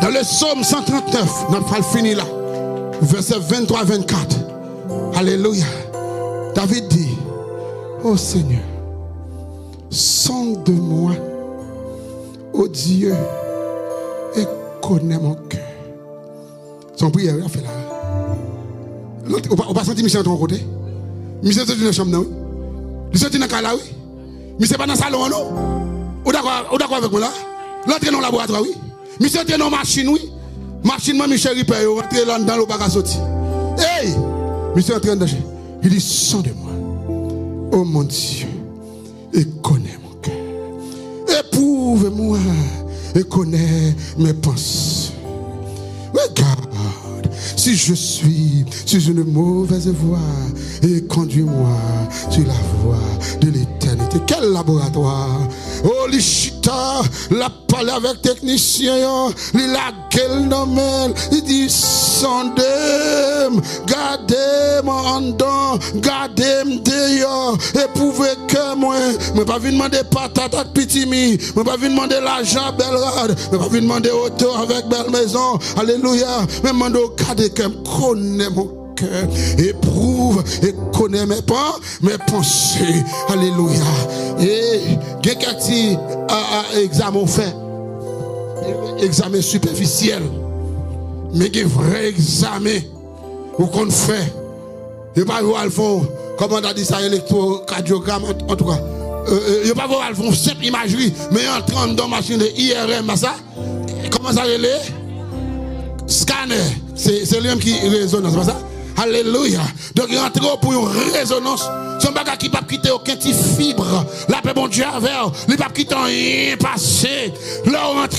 Dans le psaume 139, nous allons finir là. Verset 23-24. Alléluia. David dit, oh Seigneur, sonde-moi, oh Dieu, et connais mon cœur. Son prière, il a fait là. On va pas sentir Michel de ton côté. Michel est dans la chambre, non? Michel est dans la là, oui. Michel n'est pas dans le salon, non? Ou d'accord avec moi là? L'autre est dans le laboratoire, oui. Michel est dans la machine, oui. Machine, moi, Michel Ripper, rentré là dans le bac à sortir. Hey! Michel est en train de dire, il dit, sonde-moi, oh mon Dieu, et connais mon cœur. Éprouve-moi et connais mes pensées. Regarde, si je suis sur une mauvaise voie, et conduis-moi sur la voie de l'éternité. Quel laboratoire! Oh, l'Ichita, la parlé avec technicien, il a quel nom, il dit, sondez-moi, gardez-moi en dedans, gardez-moi dehors, éprouvez que moi. Je pas venir demander patate à petit mi, je pas venir demander l'argent belle rade, je pas venir demander auto avec belle maison. Alléluia. Je demande au garder que je connais mon cœur, éprouve et connais mes pensées. Alléluia. Et quelqu'un qui a examen fait, examen superficiel, mais un vrai examen ou qu'on fait. Et pas voir le fond, comment on a dit ça, électrocardiogramme en tout cas. Il pas voir le fond, simple imagerie, mais entrant dans la machine de IRM, ça. Comment ça est? Scanner, c'est lui qui résonne, c'est pas ça? Alléluia. Donc il rentre pour une résonance. Son bagage qui ne peut pas quitter aucun petit fibre. La paix bon Dieu avec, il ne peut pas quitter rien passé. Là on rentre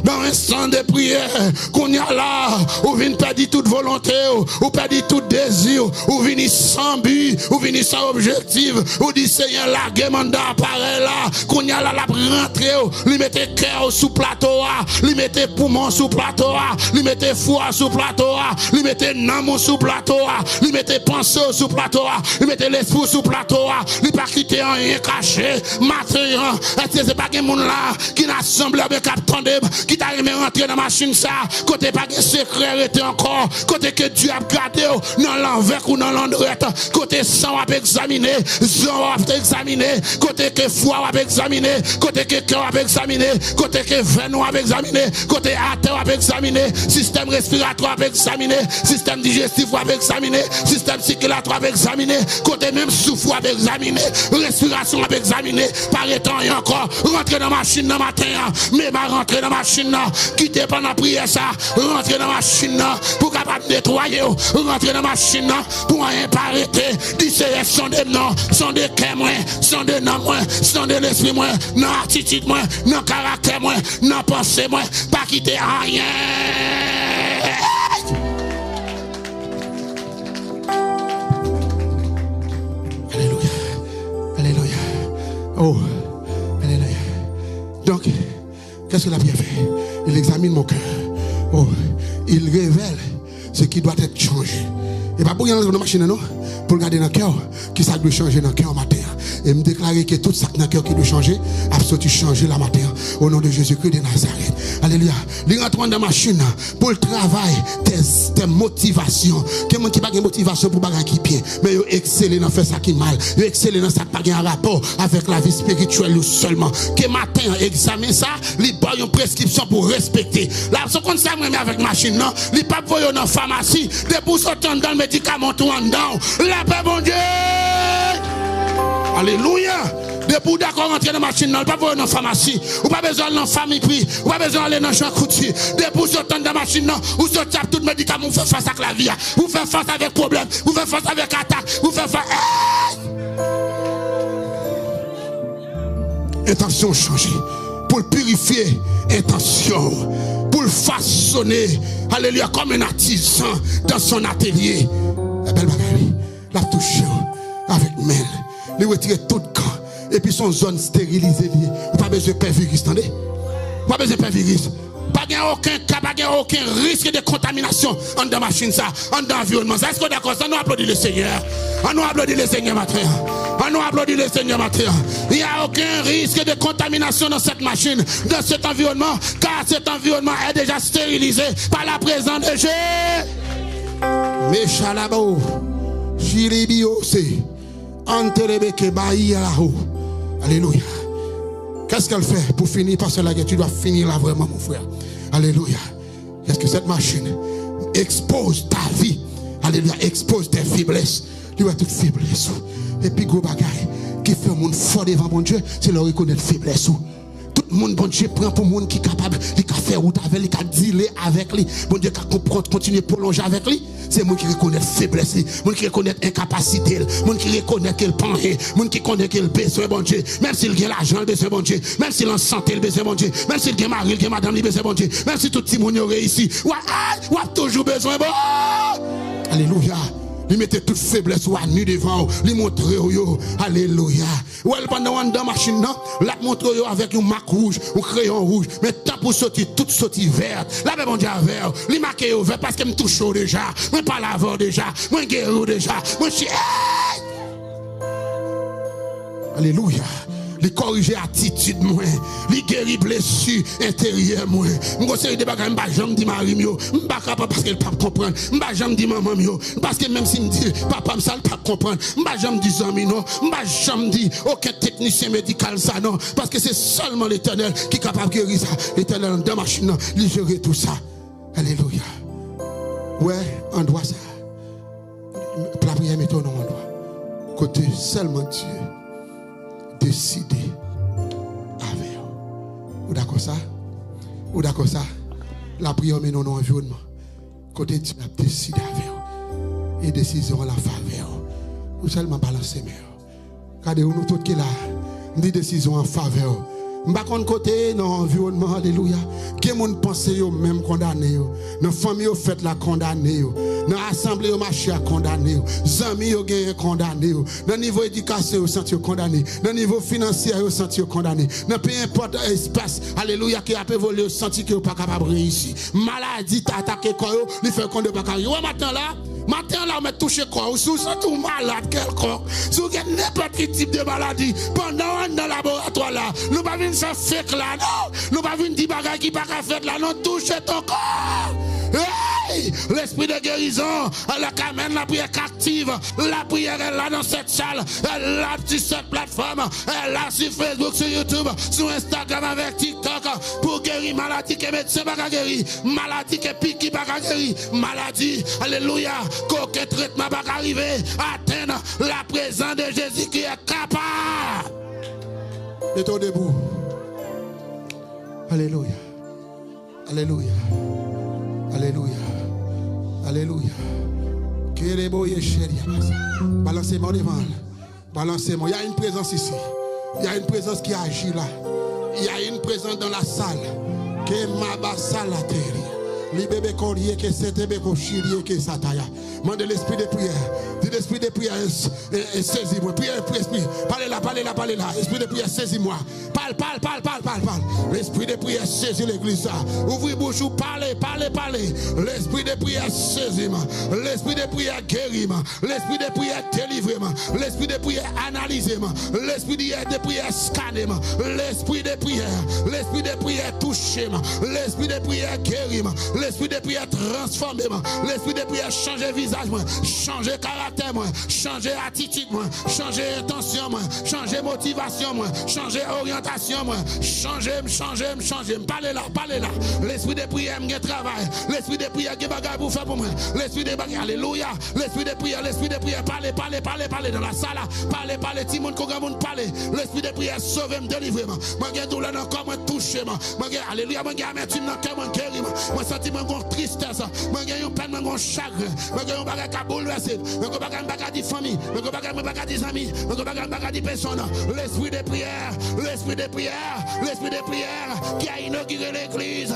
dans un instant de prière. Qu'on y a là, ou vient perdre toute volonté, ou perdre tout désir, ou vient sans but, ou vient sans objectif, ou dit Seigneur larguer mandat apparaît là. Qu'on y a là, la rentre, lui mettez cœur sous plateau, lui mettez poumon sous plateau, lui mettez foie sous plateau, lui mettez namon sous plateau, lui mettez pensée sous plateau, lui mettez l'esprit sous plateau, lui pas quitter rien caché, matériel. Est-ce que c'est pas que moun là qui n'a semblé avec capitaine qui t'a aimé rentrer dans la machine ça, côté pas que secret était encore, côté que Dieu a gardé dans l'envers ou dans l'endroit, côté sang a examiné, sang a examiné, côté que foie a examiné, côté que cœur a examiné, côté que veine a examiné, côté artère a examiné, système respiratoire a examiné, système digestif a examiné, système circulatoire a examiné, côté même souffle a examiné, respiration a examiné, par étant et encore, rentrer dans la machine dans matin, mais va rentrer dans la machine, quitter pendant la prière ça, rentrer dans la machine pour capable nettoyer, rentrer dans la machine pour rien pas arrêter, discerner son de non, son de cœur moins, son de non moins, son de l'esprit moins, non attitude moins, non caractère moins, non pensée moins, pas quitter rien. Oh, alléluia. Donc, qu'est-ce que la prière fait? Il examine mon cœur. Oh, il révèle ce qui doit être changé. Et pas pour y aller dans la machine, non? Pour regarder dans le cœur, qui ça doit changer dans le cœur matin. Et me déclarer que tout ça dans le cœur qui doit changer, absolument changer la matin. Au nom de Jésus-Christ de Nazareth. Alléluia. Il rentre dans la machine pour le travail, tes motivations. Quelqu'un qui n'a pas de motivation pour bagage qui bien, mais il excelle dans faire ça qui mal. Il excelle dans ça qui n'a pas de rapport avec la vie spirituelle seulement. Que matin, examine ça, il a une prescription pour respecter. Là, ce qu'on sait même avec machine, non, il pas voyer dans la pharmacie, de pour sortir dans le médicament tout en dedans. La paix, bon Dieu. Alléluia. Depuis d'accord rentrer dans la machine, non, pas pour dans la pharmacie, ou pas besoin dans la famille, ou pas besoin d'aller dans le champ couture. Depuis sortir dans la machine, non, ou sortir tout le médicament, vous faites face à la vie, vous faites face avec problème, vous faites face avec attaque, vous faites face. Intention changée. Pour le purifier, intention. Pour le façonner, alléluia, comme un artisan dans son atelier. La belle bagaille, la touche avec main, lui retirer tout le camp. Et puis son zone stérilisée. Pas besoin de virus, attendez? Pas besoin de virus. Pas aucun cas, pas aucun risque de contamination en dans la machine, ça, en dans l'environnement. Est-ce que d'accord? Ça nous applaudit le Seigneur. On nous applaudit le Seigneur matin. On nous applaudit le Seigneur matin. Il n'y a aucun risque de contamination dans cette machine, dans cet environnement, car cet environnement est déjà stérilisé par la présence de Jésus. Mais chalabo, chilibio, c'est antelebeke baï à la haut. Alléluia. Qu'est-ce qu'elle fait pour finir? Parce que là, tu dois finir là vraiment, mon frère. Alléluia. Qu'est-ce que cette machine expose ta vie? Alléluia. Expose tes faiblesses. Tu vois toute faiblesse. Et puis, gros bagaille qui fait un monde fort devant mon Dieu, c'est leur reconnaître faiblesse. Tout le monde, bon Dieu, prend pour le monde qui est capable, qui a fait route avec lui, qui a dealé avec lui. Bon Dieu, qui a comprendre, continuer à prolonger avec lui. C'est moi qui reconnaît faiblesse, moi qui reconnaît incapacité, moi qui reconnaît qu'il pense, moi qui connaît qu'il besoin, bon Dieu. Même s'il a l'argent, il besoin, bon Dieu. Même s'il a santé, il besoin, bon Dieu. Même s'il a mari, il a madame, il besoin, bon Dieu. Même si tout le monde réussi, ou a toujours besoin, bon. Alléluia. Il mettait toute faiblesse ou à nu devant. Il montrait yo. Alléluia. Ou elle pendant dans machine là, la montre yo avec un marque rouge, un crayon rouge. Mais tant pour sortir toute sortie verte. La même on dit vert. Il marque au vert parce que me touche chaud déjà. Moi pas l'avant déjà. Moi guéri déjà. Moi je Alléluia. Il corrige attitude moi, il guérit blessure intérieure moi. M'go série de bagages m'pa jamais dit mari yo, m'pa capable parce qu'elle pas comprendre. M'pa jamais dit maman yo, parce que même si me dit papa me ça pas comprendre. M'pa jamais dit ami non, m'pa jamais dit aucun technicien médical ça non, parce que c'est seulement l'Éternel qui est capable de guérir ça. L'Éternel dans machine, il gère tout ça. Alléluia. Ouais, on doit ça. La prière mettons non on doit. Côté seulement Dieu décider avec vous. Ou d'accord ça? Ou d'accord ça? La prière met non environnement. Côté Dieu a décidé avec vous. Et décision à la faveur. Ou seulement balancer mais. Regardez nous tout qui là. Dit décision en faveur. M'pa kon côté dans environnement alléluia. Qui moun pense yo même condamné yo. Dans famille yo fait la condamné yo. Dans assemblée yo marché à condamné yo. Zami yo gagné condamné yo. Dans niveau éducation yo senti yo condamné. Dans niveau financier yo senti yo condamné. Dans peu importe espace alléluia qui a évolué yo senti que yo pas capable réussir. Maladie t'a attaqué quoi yo, li fait qu'on de pas carré. Ouais matin là on m'a touché quoi ou sous tout malade quelconque. Sous n'importe quel type de maladie pendant dans laboratoire là. Nous pas venir faire fake là non. Nous pas venir dire bagaille qui pas faire là non toucher ton corps. Hey! L'esprit de guérison, elle amène la prière active. La prière est là dans cette salle. Elle est là sur cette plateforme. Elle est là sur Facebook, sur YouTube, sur Instagram avec TikTok. Pour guérir maladie que médecin pas guérir. Maladie que pique qui pas guérir. Maladie, alléluia. Qu'aucun traitement pas arriver. Atteindre la présence de Jésus qui est capable. Mettons debout. Alléluia. Alléluia. Alléluia. Alléluia. Balancez-moi devant. Balancez-moi. Il y a une présence ici. Il y a une présence qui agit là. Il y a une présence dans la salle. Que ma bassale la terre. Libébé collier que c'était béco chilier que sataya. Mande l'esprit de prière. Dis l'esprit de prière et saisis-moi. Prière, esprit. Parlez là. Esprit de prière, saisis-moi. Parle. L'esprit de prière saisit l'église. Ouvrez bouche ou parlez. L'esprit de prière saisis-moi. L'esprit de prière guéris-moi. L'esprit de prière délivre-moi. L'esprit de prière analysez-moi. L'esprit de prière scannez-moi. L'esprit de prière touchez-moi. L'esprit de prière guéris-moi. L'esprit de prière transformez-moi. L'esprit de prière changer visage moi, changer caractère moi, changer attitude moi, changer intention moi, changer motivation moi, changer orientation moi, changer. Parlez là. L'esprit de prière me travail. L'esprit de prière qui bagaille pour faire pour moi. L'esprit de prière, alléluia. L'esprit de prière, parlez dans la salle. Parlez, tout le monde qu'on va parler. L'esprit de prière sauve-moi, délivre-moi. Moi j'ai douleur dans le corps, moi touchez-moi. Moi j'ai alléluia, moi j'ai amertume dans le cœur, moi guéris-moi. Moi senti moi tristesse, moi j'ai une peine, moi chagrin. Moi j'ai un bagage qui a bouleversé. Moi j'ai un bagage de famille, moi j'ai un bagage des amis, moi j'ai un bagage de personnes. L'esprit de prière qui a inauguré l'église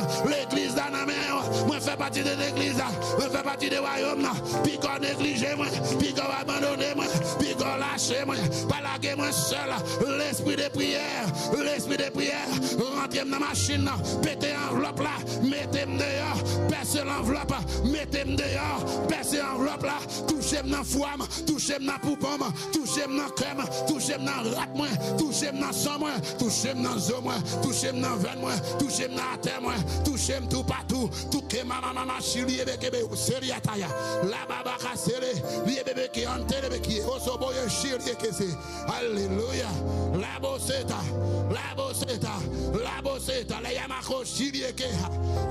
dans la mer. Moi je fais partie de l'église, moi je fais partie du royaume. Puis qu'on néglige moi, puis qu'on abandonne moi, puis qu'on lâche moi, pas laguer moi seul. L'esprit de prière, rentrez dans la machine, pétez l'enveloppe là, mettez-moi dehors, percez l'enveloppe, mettez-moi dehors, percez l'enveloppe là, touchez-moi dans foie, touchez-moi dans poupon, touchez-moi dans crème, touchez-moi dans rat moi, touchez-moi dans sang moi, touchez-moi dans zo moi, touchez-moi dans veine moi, touchez-moi dans terre moi, touchez-moi tout partout, tout que maman chili bébé série ataya, la baba cassé, lié bébé qui enterré qui oso boye chili que c'est. Alléluia. La bosseta, la yamako chili que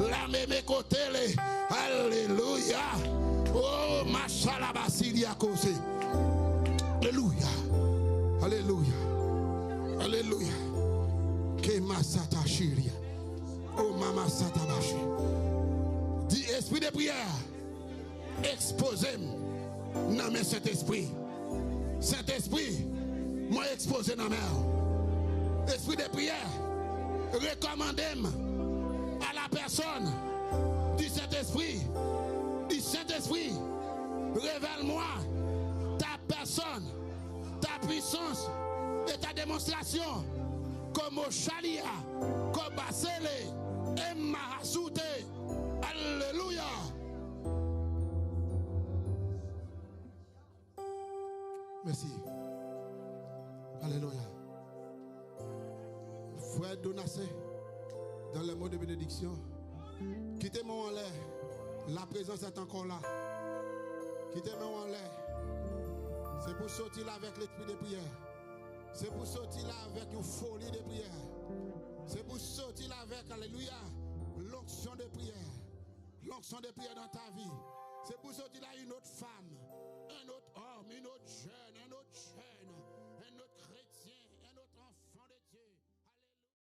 la meme kotele. Alléluia. Oh, machala basilia kose. Alléluia. Que masata chiria. Oh, mama sata bashi. Dis esprit de prière. Exposez-moi. Non, mais Saint-Esprit. Moi exposé dans la mer. Esprit de prière. Recommandez-moi à la personne du Saint-Esprit. Révèle-moi ta personne, ta puissance et ta démonstration. Comme au chalia, comme à Sélé, et Mahasouté. Alléluia. Merci. Alléluia. Frère Donassé, dans les mots de bénédiction, quittez-moi en l'air. La présence est encore là. Quittez-moi en l'air. C'est pour sortir là avec l'esprit de prière. C'est pour sortir là avec une folie de prière. C'est pour sortir là avec, alléluia, l'onction de prière. L'onction de prière dans ta vie. C'est pour sortir là une autre femme, un autre homme, une autre jeune,